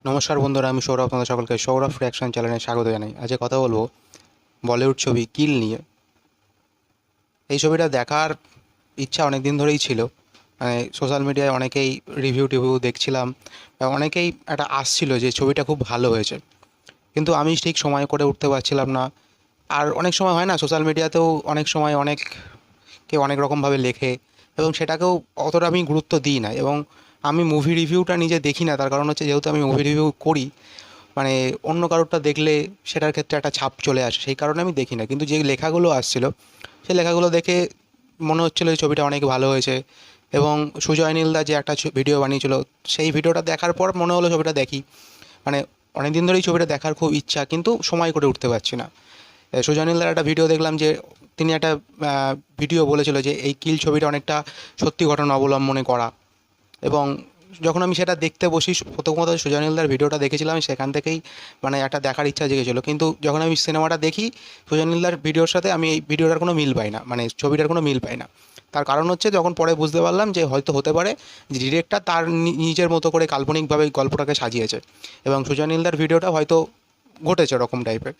নমস্কার বন্ধুরা, আমি সৌরভ। আপনাদের সকলকে সৌরভ রিয়াকশন চ্যানেলে স্বাগত জানাই। আজকে কথা বলবো বলিউড ছবি কিল নিয়ে। এই ছবিটা দেখার ইচ্ছা অনেক দিন ধরেই ছিল। মানে সোশ্যাল মিডিয়ায় অনেকেই রিভিউ টিভিউ দেখছিলাম, অনেকেই একটা আসছিল যে ছবিটা খুব ভালো হয়েছে, কিন্তু আমি ঠিক সময় করে উঠতে পারছিলাম না। আর অনেক সময় হয় না, সোশ্যাল মিডিয়াতেও অনেক সময় অনেক কেউ অনেক রকমভাবে লেখে, এবং সেটাকেও অতটা আমি গুরুত্ব দিই না। এবং আমি মুভি রিভিউটা নিজে দেখি না, তার কারণ হচ্ছে যেহেতু আমি মুভি রিভিউ করি, মানে অন্য কারোরটা দেখলে সেটার ক্ষেত্রে একটা ছাপ চলে আসে, সেই কারণে আমি দেখি না। কিন্তু যে লেখাগুলো আসছিল, সেই লেখাগুলো দেখে মনে হচ্ছিলো যে ছবিটা অনেক ভালো হয়েছে। এবং সুজয় নীলদা যে একটা ভিডিও বানিয়েছিল, সেই ভিডিওটা দেখার পর মনে হলো ছবিটা দেখি। মানে অনেক দিন ধরেই ছবিটা দেখার খুব ইচ্ছা, কিন্তু সময় করে উঠতে পারছি না। সুজয় নীলদার একটা ভিডিও দেখলাম যে তিনি একটা ভিডিও বলেছিল যে এই কিল ছবিটা অনেকটা সত্যি ঘটনা অবলম্বনে করা। এবং যখন আমি সেটা দেখতে বসি, প্রথমত সুজয় ভিডিওটা দেখেছিলাম, সেখান থেকেই মানে একটা দেখার ইচ্ছা জেগেছিলো। কিন্তু যখন আমি সিনেমাটা দেখি, সুজয় ভিডিওর সাথে আমি এই ভিডিওটার কোনো মিল পাই না, মানে ছবিটার কোনো মিল পাই না। তার কারণ হচ্ছে, যখন পরে বুঝতে পারলাম যে হয়তো হতে পারে যে ডিরেক্টর তার নিজের মতো করে কাল্পনিকভাবে গল্পটাকে সাজিয়েছে, এবং সুজয় ভিডিওটা হয়তো ঘটেছে ওরকম টাইপের।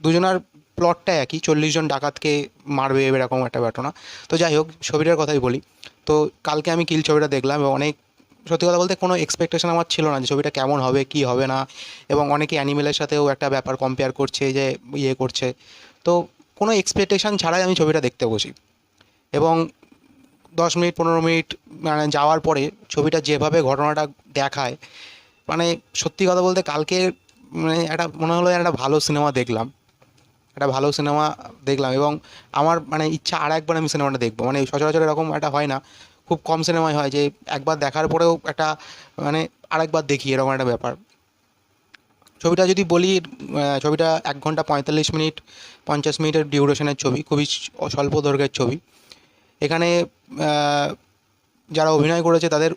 দুজনার প্লটটা একই, 40 জন ডাকাতকে মারবে এরকম একটা ঘটনা। তো যাই হোক, ছবিটার কথাই বলি। তো কালকে আমি কিল ছবিটা দেখলাম, এবং অনেক, সত্যি কথা বলতে কোনো এক্সপেকটেশন আমার ছিল না যে ছবিটা কেমন হবে কি হবে না। এবং অনেকে অ্যানিমেলের সাথেও একটা ব্যাপার কম্পেয়ার করছে, যে ইয়ে করছে। তো কোনো এক্সপেকটেশন ছাড়াই আমি ছবিটা দেখতে বসি। এবং 10 মিনিট 15 মিনিট মানে যাওয়ার পরে ছবিটা যেভাবে ঘটনাটা দেখায়, মানে সত্যি কথা বলতে কালকে মানে একটা মনে হলো একটা ভালো সিনেমা দেখলাম, একটা ভালো সিনেমা দেখলাম। এবং আমার মানে ইচ্ছা আর একবার আমি সিনেমাটা দেখবো। মানে সচরাচর এরকম একটা হয় না, খুব কম সিনেমায় হয় যে একবার দেখার পরেও একটা মানে আরেকবার দেখি, এরকম একটা ব্যাপার। ছবিটা যদি বলি, ছবিটা 1 ঘন্টা 45 মিনিট 50 মিনিটের ডিউরেশনের ছবি, খুবই স্বল্প দৈর্ঘ্যের ছবি। এখানে আহ, যারা অভিনয় করেছে তাদের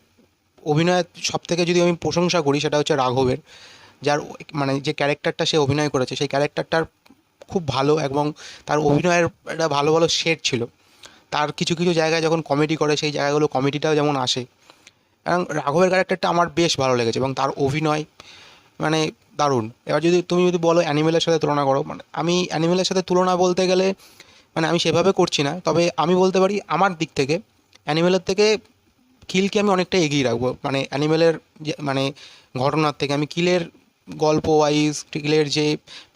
অভিনয়ের সবথেকে যদি আমি প্রশংসা করি, সেটা হচ্ছে রাঘবের। যার মানে যে ক্যারেক্টারটা সে অভিনয় করেছে, সেই ক্যারেক্টারটার খুব ভালো, এবং তার অভিনয়ের একটা ভালো ভালো শেড ছিল। তার কিছু কিছু জায়গায় যখন কমেডি করে, সেই জায়গাগুলো কমেডিটাও যেমন আসে। এবং রাঘবের ক্যারেক্টারটা আমার বেশ ভালো লেগেছে, এবং তার অভিনয় মানে দারুণ। এবার যদি তুমি যদি বলো অ্যানিমেলের সাথে তুলনা করো, মানে আমি অ্যানিমেলের সাথে তুলনা বলতে গেলে মানে আমি সেভাবে করছি না, তবে আমি বলতে পারি আমার দিক থেকে অ্যানিমেলের থেকে কিলকে আমি অনেকটা এগিয়ে রাখবো। মানে অ্যানিমেলের যে মানে ঘটনার থেকে আমি কিলের গল্প ওয়াইজ, কিলের যে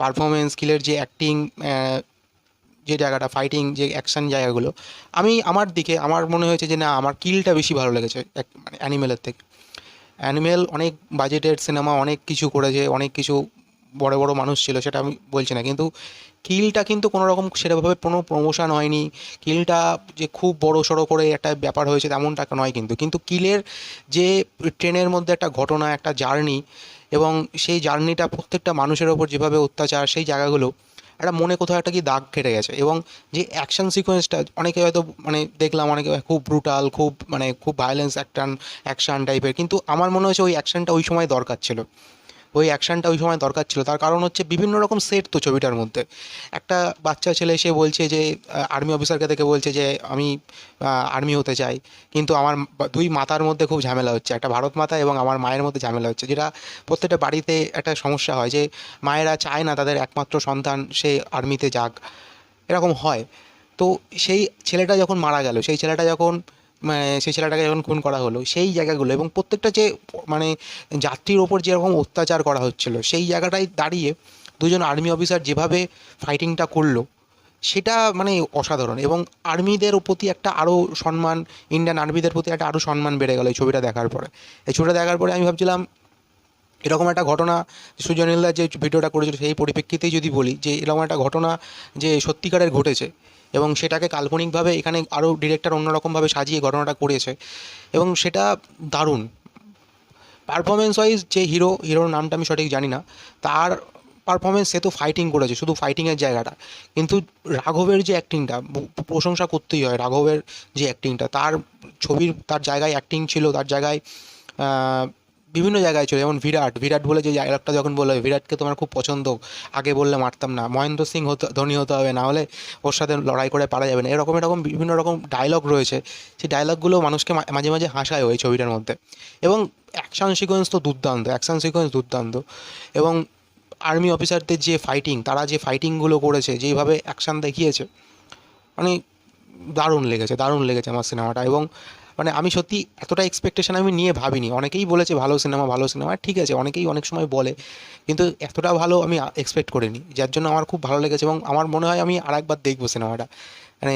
পারফরমেন্স, কিলের যে অ্যাক্টিং, যে জায়গাটা ফাইটিং, যে অ্যাকশন জায়গাগুলো, আমি আমার দিকে আমার মনে হয়েছে যে না, আমার কিলটা বেশি ভালো লেগেছে মানে অ্যানিমেলের থেকে। অ্যানিমেল অনেক বাজেটের সিনেমা, অনেক কিছু করেছে, অনেক কিছু বড় বড় মানুষ ছিল, সেটা আমি বলছি না, কিন্তু কিলটা কিন্তু কোনো রকম সেরকমভাবে কোনো প্রমোশন হয়নি। কিলটা যে খুব বড় সড়ো করে একটা ব্যাপার হয়েছে তেমনটা নয়, কিন্তু কিলের যে ট্রেনের মধ্যে একটা ঘটনা, একটা জার্নি, এবং সেই জার্নিটা প্রত্যেকটা মানুষের ওপর যেভাবে অত্যাচার, সেই জায়গাগুলো একটা মনে কোথাও একটা কি দাগ কেটে গেছে। এবং যে অ্যাকশন সিকোয়েন্সটা, অনেকে হয়তো মানে দেখলাম অনেকে খুব ব্রুটাল, খুব মানে খুব ভায়োলেন্স অ্যাকশন টাইপের, কিন্তু আমার মনে হয়েছে ওই অ্যাকশনটা ওই সময় দরকার ছিল। ওই অ্যাকশনটা ওই সময় দরকার ছিল, তার কারণ হচ্ছে বিভিন্ন রকম সেট তো ছবিটার মধ্যে। একটা বাচ্চা ছেলে এসে বলছে যে আর্মি অফিসারকে দেখে বলছে যে আমি আর্মি হতে চাই, কিন্তু আমার দুই মাতার মধ্যে খুব ঝামেলা হচ্ছে, একটা ভারত মাতা এবং আমার মায়ের মধ্যে ঝামেলা হচ্ছে, যেটা প্রত্যেকটা বাড়িতে একটা সমস্যা হয়, যে মায়েরা চায় না তাদের একমাত্র সন্তান সে আর্মিতে যাক, এরকম হয়। তো সেই ছেলেটা যখন মারা গেল, সেই ছেলেটা যখন মানে সেই ছেলেটাকে যখন খুন করা হলো, সেই জায়গাগুলো এবং প্রত্যেকটা যে মানে যাত্রীর ওপর যেরকম অত্যাচার করা হচ্ছিল, সেই জায়গাটায় দাঁড়িয়ে দুজন আর্মি অফিসার যেভাবে ফাইটিংটা করলো, সেটা মানে অসাধারণ। এবং আর্মিদের প্রতি একটা আরও সম্মান, ইন্ডিয়ান আর্মিদের প্রতি একটা আরও সম্মান বেড়ে গেল এই ছবিটা দেখার পরে। এই ছবিটা দেখার পরে আমি ভাবছিলাম এরকম একটা ঘটনা, সুজনীলদা যে ভিডিওটা করেছিল সেই পরিপ্রেক্ষিতেই যদি বলি যে এরকম একটা ঘটনা যে সত্যিকারের ঘটেছে, এবং সেটাকে কাল্পনিকভাবে এখানে আরও ডিরেক্টর অন্যরকমভাবে সাজিয়ে ঘটনাটা করেছে, এবং সেটা দারুণ। পারফরমেন্স ওয়াইজ যে হিরোর নামটা আমি সঠিক জানি না, তার পারফরমেন্স, সে তো ফাইটিং করেছে, শুধু ফাইটিংয়ের জায়গাটা। কিন্তু রাঘবের যে অ্যাক্টিংটা, প্রশংসা করতেই হয় রাঘবের যে অ্যাক্টিংটা, তার ছবির তার জায়গায় অ্যাক্টিং ছিল, তার জায়গায় বিভিন্ন জায়গায় চলে, যেমন বিরাট বিরাট বলে যে ডায়লগটা যখন বললো বিরাটকে তোমার খুব পছন্দ, আগে বললে মারতাম না, মহেন্দ্র সিং ধোনি হতে হবে, না হলে ওর সাথে লড়াই করে পারা যাবে না, এরকম এরকম বিভিন্ন রকম ডায়লগ রয়েছে। সেই ডায়লগগুলো মানুষকে মাঝে মাঝে হাসায় ওই ছবিটার মধ্যে। এবং অ্যাকশন সিকোয়েন্স তো দুর্দান্ত, অ্যাকশন সিকোয়েন্স দুর্দান্ত। এবং আর্মি অফিসারদের যে ফাইটিং, তারা যে ফাইটিংগুলো করেছে, যেইভাবে অ্যাকশন দেখিয়েছে, মানে দারুণ লেগেছে, দারুণ লেগেছে আমার সিনেমাটা। এবং মানে আমি সত্যি এতটা এক্সপেকটেশন আমি নিয়ে ভাবিনি। অনেকেই বলেছে ভালো সিনেমা, ভালো সিনেমা, ঠিক আছে, অনেকেই অনেক সময় বলে, কিন্তু এতটা ভালো আমি এক্সপেক্ট করিনি, যার জন্য আমার খুব ভালো লেগেছে। এবং আমার মনে হয় আমি আরেকবার দেখবো সিনেমাটা। মানে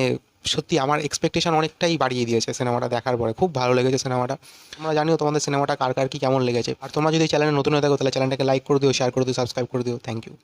সত্যি আমার এক্সপেকটেশন অনেকটাই বাড়িয়ে দিয়েছে সিনেমাটা দেখার পরে, খুব ভালো লেগেছে সিনেমাটা। তোমরা জানিও তোমাদের সিনেমাটা কার কার কি কেমন লেগেছে। আর তোমরা যদি চ্যানেলে নতুন হয়ে থাকো তাহলে চ্যানেলটাকে লাইক করে দিও, শেয়ার করে দিও, সাবস্ক্রাইব করে দিও। Thank you.